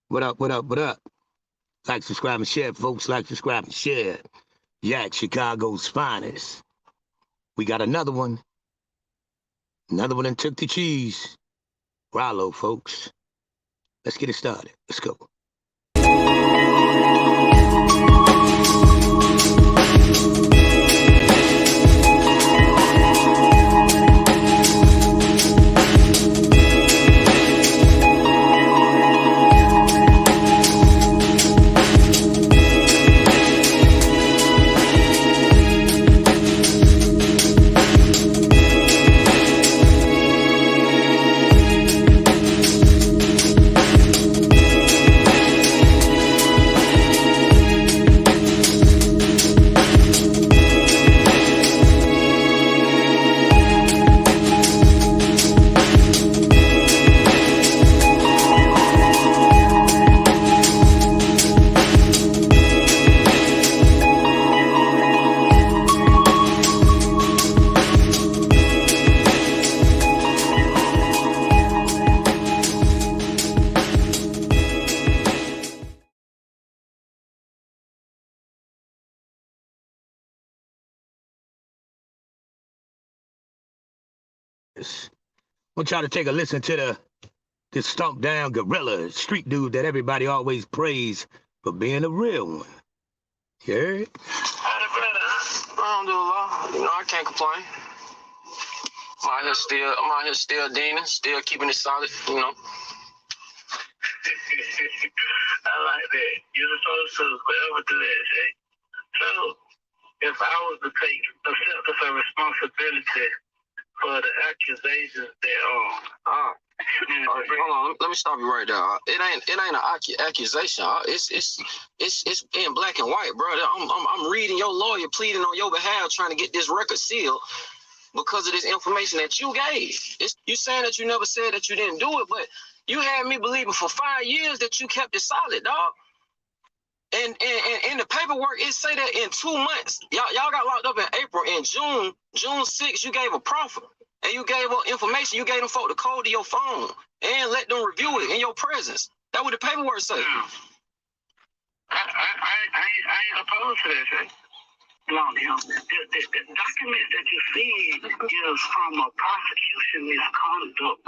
What up, what up, what up? Like, subscribe, and share, folks. Like, subscribe, and share. Yak, Chicago's finest. We got another one. Another one that took the cheese. Ralo, folks. Let's get it started. Let's go. I want y'all to take a listen to this stomp down gorilla street dude that everybody always praise for being a real one. You heard? Alhamdulillah, I can't complain. I'm out here still Deaning, still keeping it solid, I like that. You're supposed to forever do that, Jay. So, if I was to accept the responsibility for the accusations that hold on, let me stop you right there. It ain't an accusation. It's in black and white, bro. I'm reading your lawyer pleading on your behalf, trying to get this record sealed because of this information that you gave. You saying that you never said that you didn't do it, but you had me believing for 5 years that you kept it solid, dog. And in the paperwork, it say that in 2 months, y'all got locked up in April. In June 6th, you gave a proffer. And you gave up information. You gave them folk the code to your phone and let them review it in your presence. That's what the paperwork say. I ain't opposed to that, Jay. The documents that you see is from a prosecution misconduct.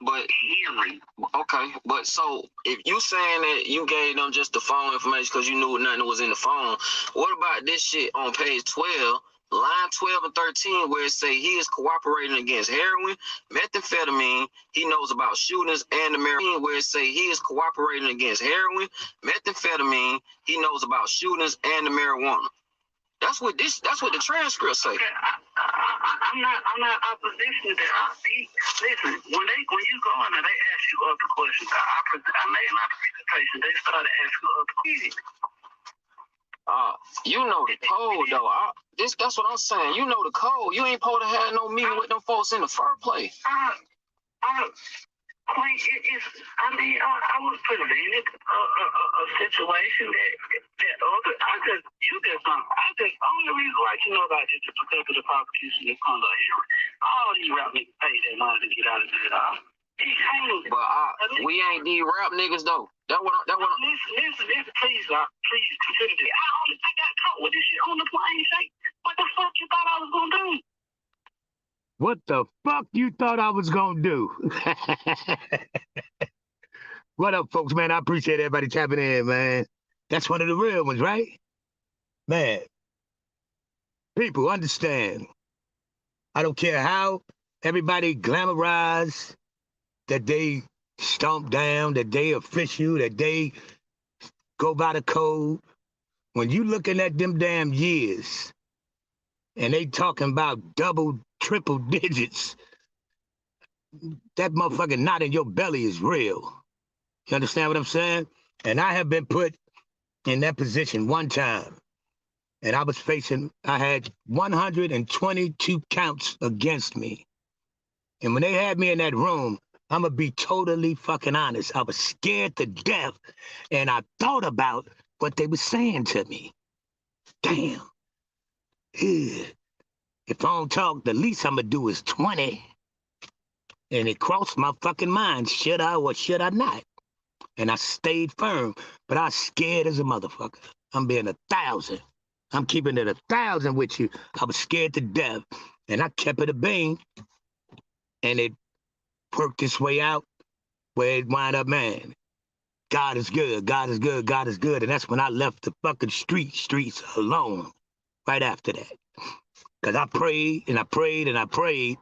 But hearing. Okay, but so if you saying that you gave them just the phone information because you knew nothing was in the phone, what about this shit on page 12, line 12 and 13, where it say he is cooperating against heroin, methamphetamine, he knows about shootings, and the marijuana, where it say he is cooperating against heroin, methamphetamine, he knows about shootings and the marijuana. That's what the transcript say. Okay, I'm not opposition to that. Listen, when you go in there, they ask you other questions. I made my presentation. They started asking other questions. You know the code though. That's what I'm saying. You know the code. You ain't supposed to have no meeting with them folks in the first place. Queen, I was presented a situation that only reason why you know about this is because of the prosecution is conduct hearing. All these rap niggas pay their money to get out of jail. But we ain't these rap niggas though. Listen, please consider this. I got caught with this shit on the plane, Shay. What the fuck you thought I was gonna do? What the fuck you thought I was gonna do? What up, folks, man? I appreciate everybody tapping in, man. That's one of the real ones, right? Man, people understand. I don't care how everybody glamorize that they stomp down, that they official, that they go by the code. When you looking at them damn years and they talking about double, triple digits, that motherfucking knot in your belly is real. You understand what I'm saying? And I have been put in that position one time. And I had 122 counts against me. And when they had me in that room, I'm going to be totally fucking honest. I was scared to death. And I thought about what they were saying to me. Damn. If I don't talk, the least I'm going to do is 20. And it crossed my fucking mind. Should I or should I not? and I stayed firm, but I was scared as a motherfucker. I'm being 1,000. I'm keeping it 1,000 with you. I was scared to death, and I kept it a bean, and it worked its way out where it wound up, man. God is good, God is good, God is good. And that's when I left the fucking streets alone right after that. Because I prayed and I prayed and I prayed.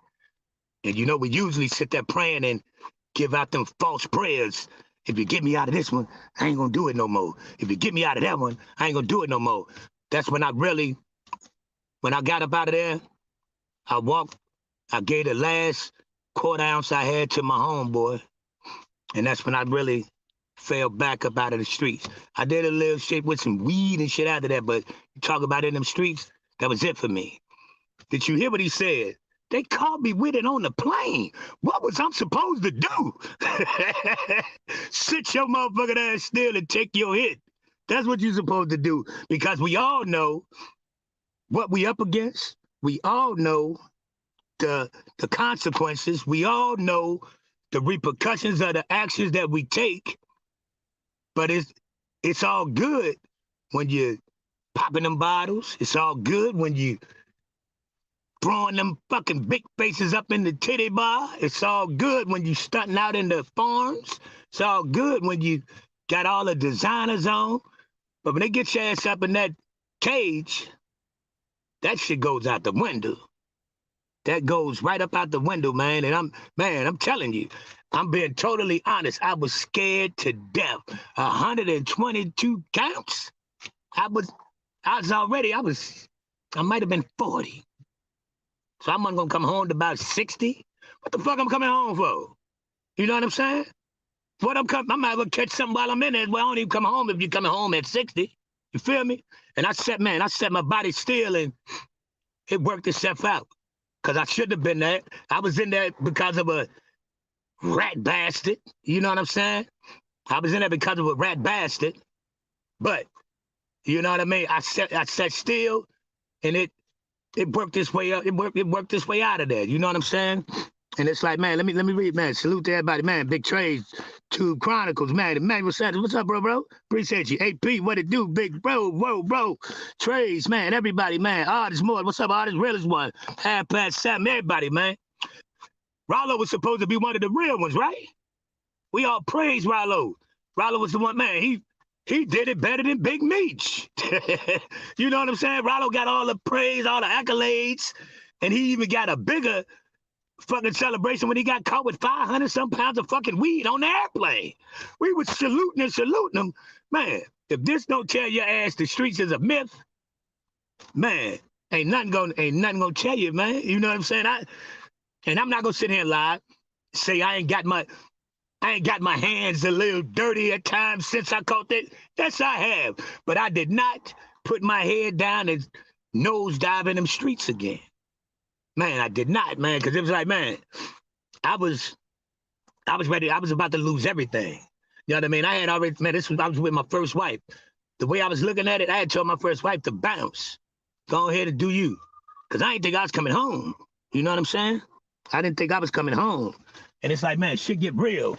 And you know, we usually sit there praying and give out them false prayers. If you get me out of this one, I ain't gonna do it no more. If you get me out of that one, I ain't gonna do it no more. That's when when I got up out of there, I walked, I gave the last quarter ounce I had to my homeboy. And that's when I really fell back up out of the streets. I did a little shit with some weed and shit after that, but you talk about in them streets, that was it for me. Did you hear what he said? They caught me with it on the plane. What was I supposed to do? Sit your motherfucking ass still and take your hit. That's what you're supposed to do, because we all know what we up against. We all know the consequences. We all know the repercussions of the actions that we take. But it's all good when you popping them bottles. It's all good when you throwing them fucking big faces up in the titty bar. It's all good when you stunting out in the farms. It's all good when you got all the designers on. But when they get your ass up in that cage, that shit goes out the window. That goes right up out the window, man. And I'm telling you, I'm being totally honest. I was scared to death. 122 counts. I might have been 40. So I'm gonna come home to about 60. What the fuck I'm coming home for? You know what I'm saying? I might as well catch something while I'm in there. Well, I don't even come home if you're coming home at 60. You feel me? And I set my body still, and it worked itself out. Because I shouldn't have been there. I was in there because of a rat bastard. You know what I'm saying? I was in there because of a rat bastard. But, you know what I mean? I sat still, and it worked its way up. It worked its way out of there. You know what I'm saying? And it's like, man, let me read, man. Salute to everybody, man. Big Trades, Tube Chronicles, man. Emmanuel Sanders, what's up, bro? Appreciate you. AP, what it do, big bro? Whoa, bro. Trades, man. Everybody, man. Artist more. What's up, Artist? Realest one. 7:30, everybody, man. Ralo was supposed to be one of the real ones, right? We all praise Ralo. Ralo was the one, man. He did it better than Big Meech. You know what I'm saying? Ralo got all the praise, all the accolades, and he even got a bigger fucking celebration when he got caught with 500 some pounds of fucking weed on the airplane. We was saluting him. Man, if this don't tell your ass the streets is a myth, man, ain't nothing gonna tell you, man. You know what I'm saying? I'm not gonna sit here and lie, say I ain't got my hands a little dirty at times since I caught that. Yes, I have. But I did not put my head down and nosedive in them streets again. Man, I did not, man, because it was like, man, I was ready. I was about to lose everything. You know what I mean? I had already, man, I was with my first wife. The way I was looking at it, I had told my first wife to bounce. Go ahead and do you. Because I didn't think I was coming home. You know what I'm saying? I didn't think I was coming home. And it's like, man, shit get real.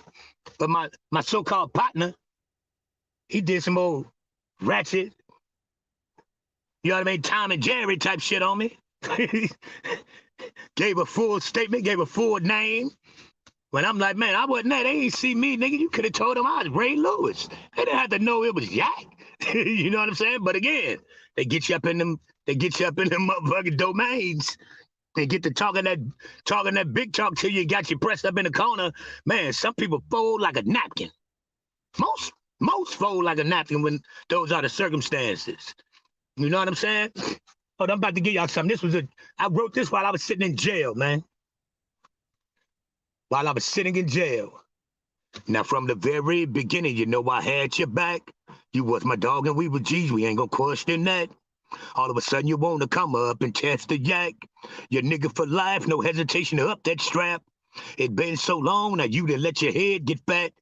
But my so-called partner, he did some old ratchet, you know what I mean, Tom and Jerry type shit on me. Gave a full statement, gave a full name. When I'm like, man, I wasn't there. They ain't see me, nigga. You could have told them I was Ray Lewis. They didn't have to know it was Yak. You know what I'm saying? But again, they get you up in them motherfucking domains. They get to talking that big talk till you got you pressed up in the corner. Man, some people fold like a napkin. Most fold like a napkin when those are the circumstances. You know what I'm saying? Oh, I'm about to give y'all something. I wrote this while I was sitting in jail, man. While I was sitting in jail. Now, from the very beginning, you know I had your back. You was my dog and we were G's. We ain't gonna question that. All of a sudden, you want to come up and test the yak. Your nigga for life, no hesitation to up that strap. It been so long, now you done let your head get fat.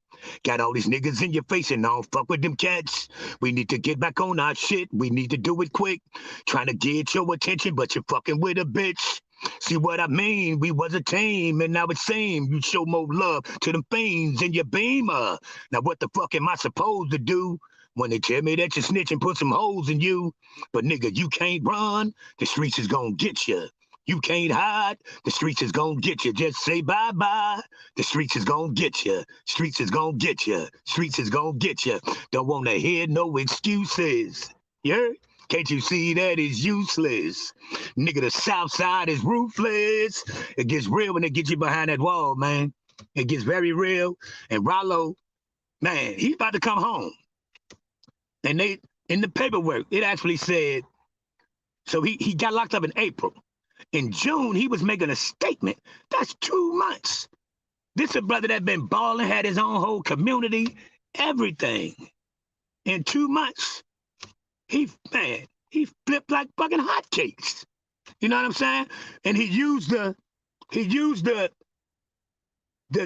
Got all these niggas in your face and I don't fuck with them cats. We need to get back on our shit. We need to do it quick. Trying to get your attention, but you're fucking with a bitch. See what I mean? We was a team, and now it seems you show more love to them fiends in your beamer. Now what the fuck am I supposed to do when they tell me that you snitch and put some holes in you? But nigga, you can't run. The streets is gonna get you. You can't hide. The streets is gonna get you. Just say bye-bye. The streets is gonna get you. Streets is gonna get you. Streets is gonna get you. Don't wanna hear no excuses. You heard? Can't you see that is useless? Nigga, the South Side is ruthless. It gets real when they get you behind that wall, man. It gets very real. And Ralo, man, he's about to come home. And they, in the paperwork, it actually said, so he got locked up in April. In June, he was making a statement. That's 2 months. This a brother that been balling, had his own whole community, everything. In 2 months, he flipped like fucking hotcakes. You know what I'm saying? And he used the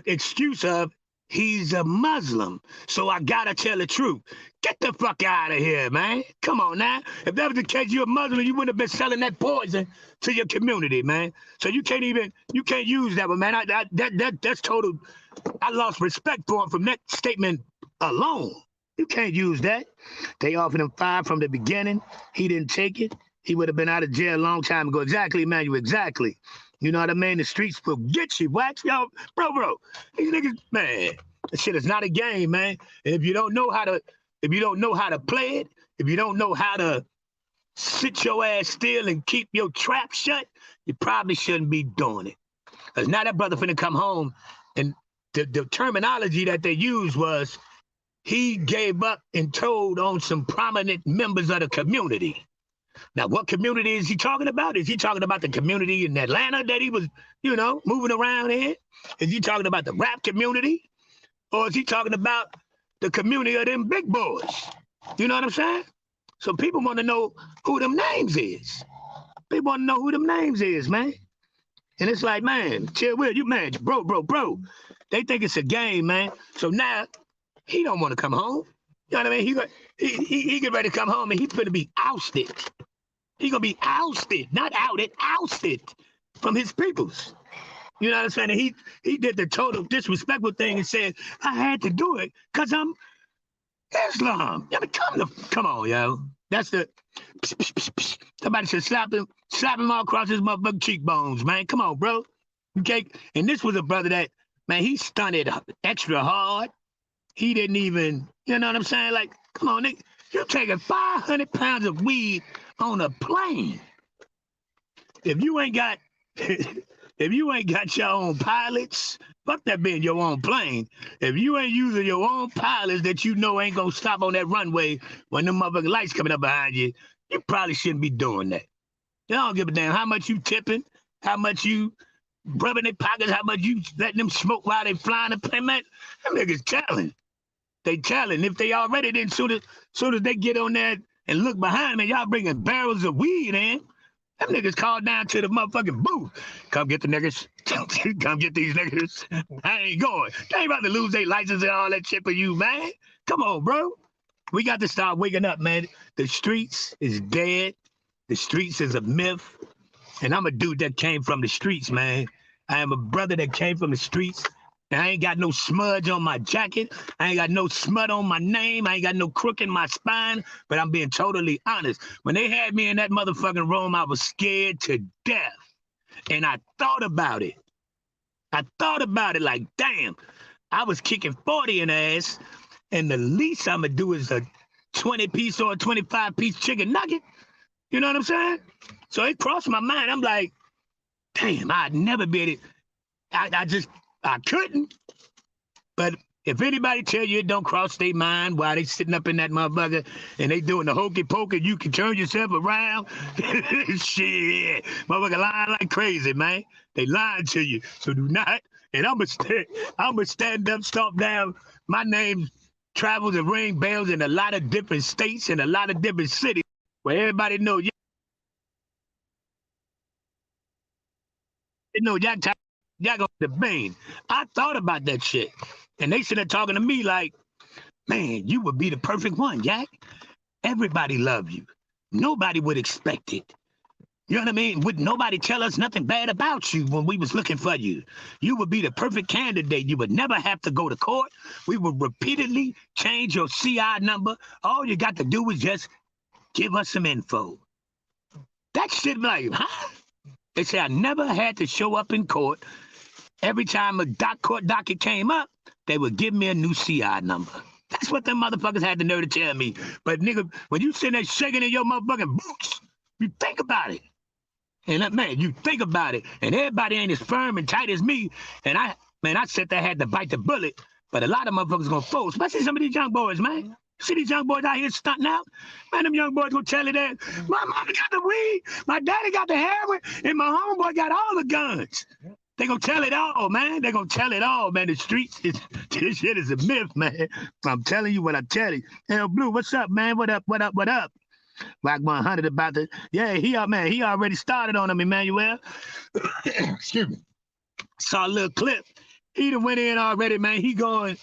excuse of he's a Muslim, so I gotta tell the truth. Get the fuck out of here, man. Come on now. If that was the case, you're a Muslim, you wouldn't have been selling that poison to your community, man. So you can't use that one, man. That's total. I lost respect for him from that statement alone. You can't use that. They offered him 5 from the beginning. He didn't take it. He would have been out of jail a long time ago. Exactly, Emmanuel, exactly. You know what I mean? The streets will get you. Wax, yo, bro. These niggas, man, this shit is not a game, man. And if you don't know how to play it, if you don't know how to sit your ass still and keep your trap shut, you probably shouldn't be doing it. Because now that brother finna come home, and the terminology that they used was he gave up and told on some prominent members of the community. Now, what community is he talking about? Is he talking about the community in Atlanta that he was, moving around in? Is he talking about the rap community? Or is he talking about the community of them big boys? You know what I'm saying? So people want to know who them names is. People want to know who them names is, man. And it's like, man, chill with you, man, bro. They think it's a game, man. So now he don't want to come home. You know what I mean? He get ready to come home and he's going to be ousted. He's going to be ousted, not outed, ousted from his peoples. You know what I'm saying? And he did the total disrespectful thing and said, I had to do it because I'm Islam. I mean, come on, yo. That's the somebody should slap him all across his motherfucking cheekbones, man. Come on, bro. Okay. And this was a brother that, man, he stunted extra hard. He didn't even, you know what I'm saying? Like, come on, nigga, you're taking 500 pounds of weed on a plane. If you ain't got your own pilots, fuck that being your own plane. If you ain't using your own pilots that you know ain't gonna stop on that runway when them motherfucking lights coming up behind you, you probably shouldn't be doing that. They don't give a damn how much you tipping, how much you rubbing their pockets, how much you letting them smoke while they flying the plane, man. Them niggas telling. They telling. If they already didn't, soon as they get on there and look behind me, y'all bringing barrels of weed in. Them niggas called down to the motherfucking booth. Come get the niggas. Come get these niggas. I ain't going. They ain't about to lose their license and all that shit for you, man. Come on, bro. We got to start waking up, man. The streets is dead. The streets is a myth. And I'm a dude that came from the streets, man. I am a brother that came from the streets. And I ain't got no smudge on my jacket. I ain't got no smut on my name. I ain't got no crook in my spine. But I'm being totally honest. When they had me in that motherfucking room, I was scared to death. And I thought about it. Like, damn, I was kicking 40 in the ass. And the least I'm going to do is a 20-piece or a 25-piece chicken nugget. You know what I'm saying? So it crossed my mind. I'm like, damn, I'd never be able to. I couldn't. But if anybody tell you it don't cross their mind while they sitting up in that motherfucker and they doing the hokey pokey, you can turn yourself around. Shit. Motherfucker lying like crazy, man. They lying to you. So do not. And I'm gonna stand up, stomp down. My name travels and ring bells in a lot of different states and a lot of different cities where everybody know y'all go to the bane. I thought about that shit. And they sitting there talking to me like, man, you would be the perfect one, Yak. Everybody love you. Nobody would expect it. You know what I mean? Would nobody tell us nothing bad about you when we was looking for you? You would be the perfect candidate. You would never have to go to court. We would repeatedly change your CI number. All you got to do is just give us some info. That shit like, huh? They say I never had to show up in court. Every time a court docket came up, they would give me a new CI number. That's what them motherfuckers had the nerve to tell me. But nigga, when you sitting there shaking in your motherfucking boots, you think about it. And that, man, you think about it, and everybody ain't as firm and tight as me. And I said that I had to bite the bullet, but a lot of motherfuckers gonna fold, especially some of these young boys, man. See these young boys out here stunting out? Man, them young boys gonna tell you that my mama got the weed, my daddy got the heroin, and my homeboy got all the guns. They gonna tell it all, man. They gonna tell it all, man. The streets, this shit is a myth, man. I'm telling you what I tell you. Hell, Blue, what's up, man? What up, what up, what up? Rock 100 about the, yeah, he already started on him, Emmanuel. Excuse me. Saw a little clip. He done went in already, man. He going,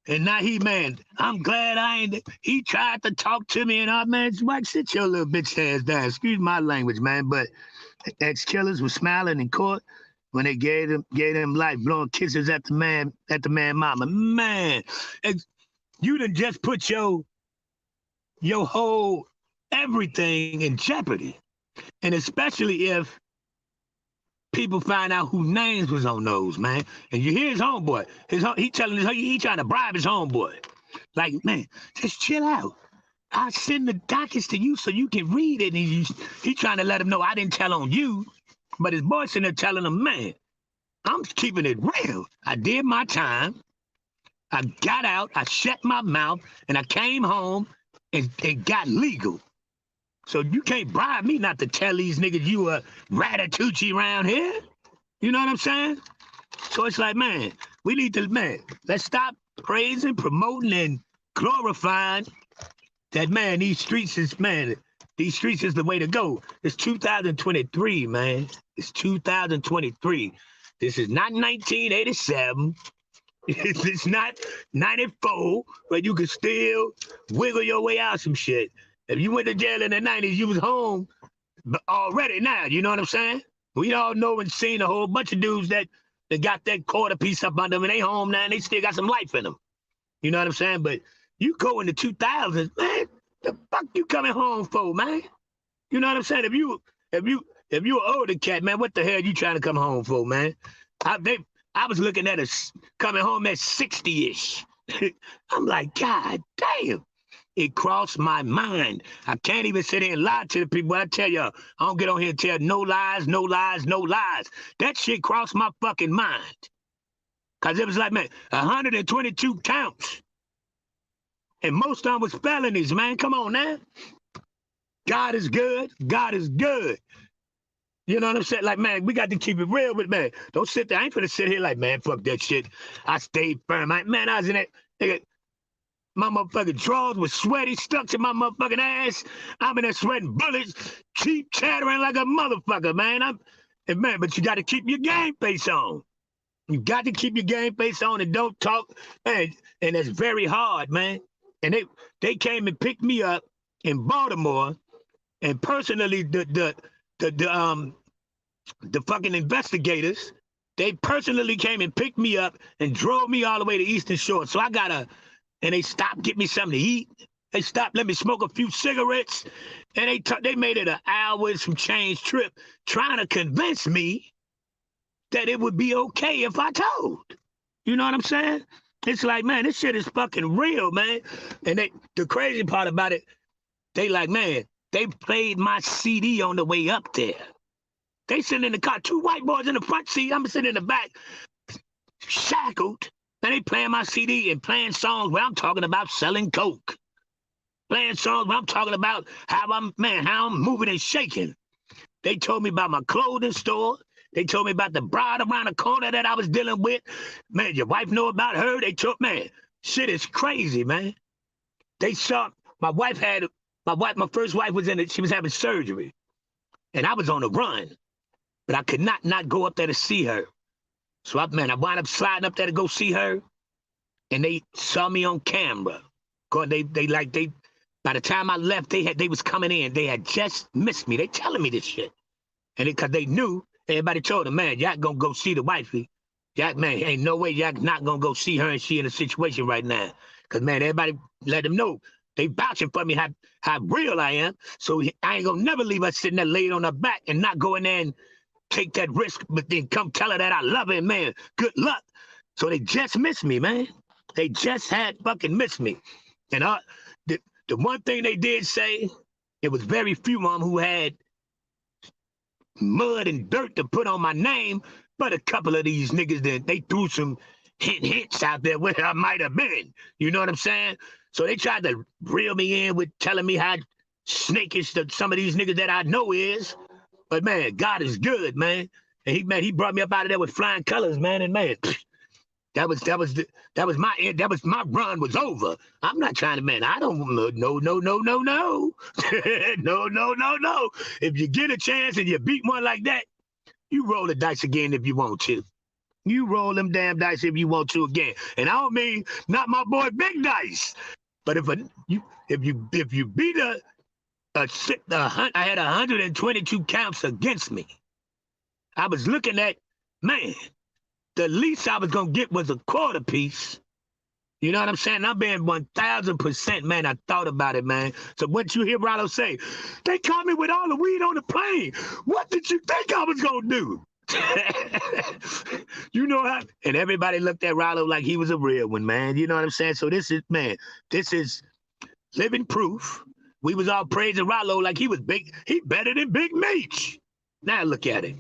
and now man, I'm glad I ain't, he tried to talk to me and all, man, Mike, sit your little bitch ass down. Excuse my language, man, but ex-killers were smiling in court when they gave them life, blowing kisses at the man mama. Man, you done just put your whole everything in jeopardy. And especially if people find out who names was on those, man. And you hear his homeboy. He trying to bribe his homeboy. Like, man, just chill out. I'll send the dockets to you so you can read it. And he trying to let him know I didn't tell on you. But his boy sitting there telling him, man, I'm keeping it real. I did my time. I got out. I shut my mouth. And I came home and got legal. So you can't bribe me not to tell these niggas you a ratatouille around here. You know what I'm saying? So it's like, man, we need to, man, let's stop praising, promoting, and glorifying that, man, these streets is the way to go. It's 2023, man. It's 2023. This is not 1987. It's not 94, where you can still wiggle your way out some shit. If you went to jail in the 90s, you was home already now. You know what I'm saying? We all know and seen a whole bunch of dudes that got that quarter piece up under them, and they home now, and they still got some life in them. You know what I'm saying? But you go in the 2000s, man, the fuck you coming home for, man? You know what I'm saying? If you an older cat, man, what the hell you trying to come home for, man? I was looking at us coming home at 60-ish. I'm like, God damn. It crossed my mind. I can't even sit here and lie to the people. I tell y'all, I don't get on here and tell no lies, no lies, no lies. That shit crossed my fucking mind. Because it was like, man, 122 counts. And most of them was felonies, man. Come on now. God is good. God is good. You know what I'm saying? Like, man, we got to keep it real with, man. Don't sit there. I ain't finna sit here like, man, fuck that shit. I stayed firm. Man, I was in that, nigga. My motherfucking drawers was sweaty, stuck to my motherfucking ass. I'm in there sweating bullets, keep chattering like a motherfucker, man. But you got to keep your game face on. You got to keep your game face on and don't talk, man. And it's very hard, man. And they came and picked me up in Baltimore, and personally, the fucking investigators, they personally came and picked me up and drove me all the way to Eastern Shore. So and they stopped, get me something to eat. They stopped, let me smoke a few cigarettes. And they made it an hour and some change trip trying to convince me that it would be okay if I told. You know what I'm saying? It's like, man, this shit is fucking real, man. And the crazy part about it, they like, man, they played my CD on the way up there. They sitting in the car, two white boys in the front seat. I'm sitting in the back, shackled. And they playing my CD and playing songs where I'm talking about selling coke. Playing songs where I'm talking about how I'm moving and shaking. They told me about my clothing store. They told me about the bride around the corner that I was dealing with. Man, your wife know about her. They told, man, shit is crazy, man. They saw, my first wife was she was having surgery. And I was on the run. But I could not go up there to see her. So I wound up sliding up there to go see her, and they saw me on camera. Cause they by the time I left, they was coming in. They had just missed me. They telling me this shit. And because they knew, everybody told them, man, y'all gonna go see the wifey. Y'all, man, ain't no way y'all not gonna go see her and she in a situation right now. Because, man, everybody let them know. They vouching for me how real I am. So I ain't gonna never leave her sitting there laid on her back and not go in there and take that risk, but then come tell her that I love her, and, man, good luck. So they just missed me, man. They just had fucking missed me. And the one thing they did say, it was very few of them who had mud and dirt to put on my name, but a couple of these niggas that they threw some hints out there where I might have been. You know what I'm saying? So they tried to reel me in with telling me how snakish some of these niggas that I know is. But man, God is good, man. And he brought me up out of there with flying colors, man. And man, that was my end. That was my run was over. I'm not trying to, man. I don't no. no. If you get a chance and you beat one like that, you roll the dice again if you want to. You roll them damn dice if you want to again. And I don't mean not my boy Big Dice, but if you beat I had 122 counts against me. I was looking at, man, the least I was gonna get was a quarter piece. You know what I'm saying? I'm being 1,000%, man. I thought about it, man. So what you hear Ralo say, they caught me with all the weed on the plane. What did you think I was gonna do? You know how? And everybody looked at Ralo like he was a real one, man. You know what I'm saying? So this is living proof. We was all praising Ralo like he was big. He better than Big Meech. Now look at it.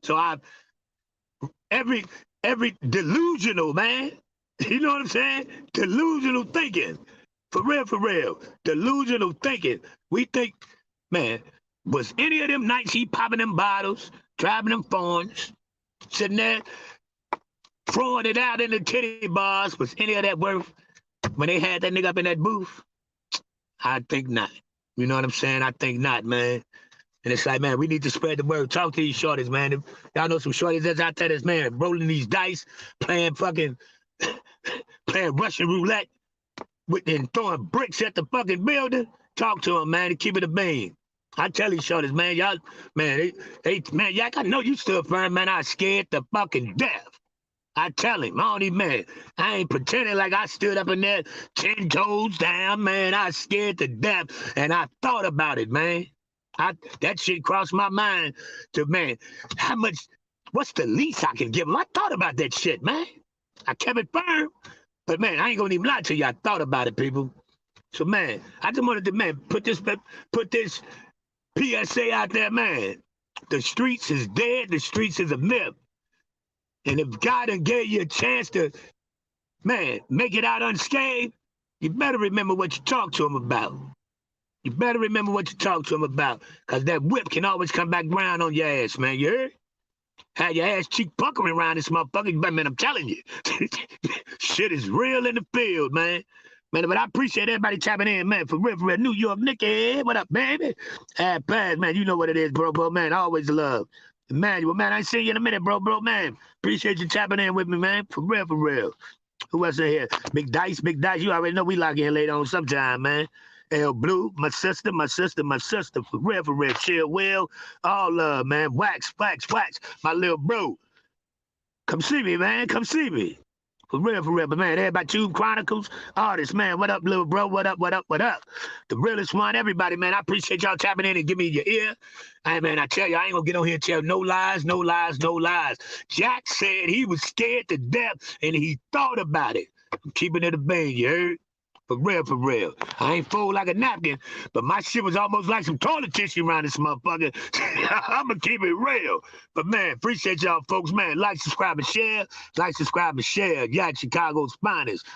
So every delusional, man. You know what I'm saying? Delusional thinking. For real. Delusional thinking. We think, man, was any of them nights he popping them bottles, driving them phones, sitting there, throwing it out in the titty bars, was any of that worth when they had that nigga up in that booth? I think not. You know what I'm saying? I think not, man. And it's like, man, we need to spread the word. Talk to these shorties, man. If y'all know some shorties that's out there that's, man, rolling these dice, playing fucking, playing Russian roulette, and throwing bricks at the fucking building. Talk to them, man, and keep it a bean. I tell these shorties, man, y'all, man, man, Yak, I know you stood firm, man. I scared to fucking death. I tell him, man, I ain't pretending like I stood up in there 10 toes down, man. I scared to death, and I thought about it, man. That shit crossed my mind to, man, what's the least I can give him? I thought about that shit, man. I kept it firm, but, man, I ain't gonna even lie to you. I thought about it, people. So, man, I just wanted to, man, put this PSA out there, man. The streets is dead. The streets is a myth. And if God done gave you a chance to, man, make it out unscathed, you better remember what you talk to him about. You better remember what you talk to him about, because that whip can always come back round on your ass, man. You heard? Had your ass cheek puckering around this motherfucker, man, I'm telling you. Shit is real in the field, man. Man, but I appreciate everybody tapping in, man. For real, New York, Nicky. What up, baby? Pass, man. You know what it is, bro, man. Always love. Emmanuel, man, I ain't seen you in a minute, bro, man. Appreciate you tapping in with me, man. For real. Who else in here? Big Dice. You already know we lock in later on sometime, man. L Blue, my sister. For real. Chill Will. All love, man. Wax. My little bro. Come see me, man. Come see me. For real. But, man, everybody, Tube Chronicles, artists, man. What up, little bro? What up? The realest one, everybody, man. I appreciate y'all tapping in and giving me your ear. Hey, man, I tell you, I ain't gonna get on here and tell no lies. Jack said he was scared to death, and he thought about it. I'm keeping it a bean, you heard? For real. I ain't fold like a napkin, but my shit was almost like some toilet tissue around this motherfucker. I'ma keep it real. But, man, appreciate y'all folks, man. Like, subscribe, and share. Yacht Chicago's finest.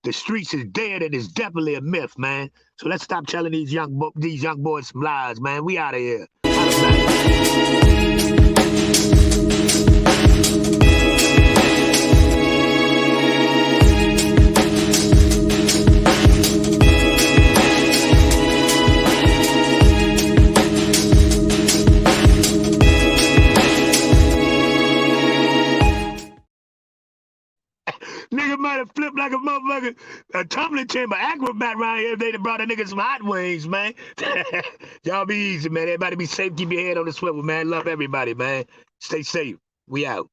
The streets is dead, and it's definitely a myth, man. So let's stop telling these young boys some lies, man. We out of here. Nigga might have flipped like a motherfucker. Tumbling been chamber acrobat around here if they'd have brought a nigga some hot wings, man. Y'all be easy, man. Everybody be safe. Keep your head on the swivel, man. Love everybody, man. Stay safe. We out.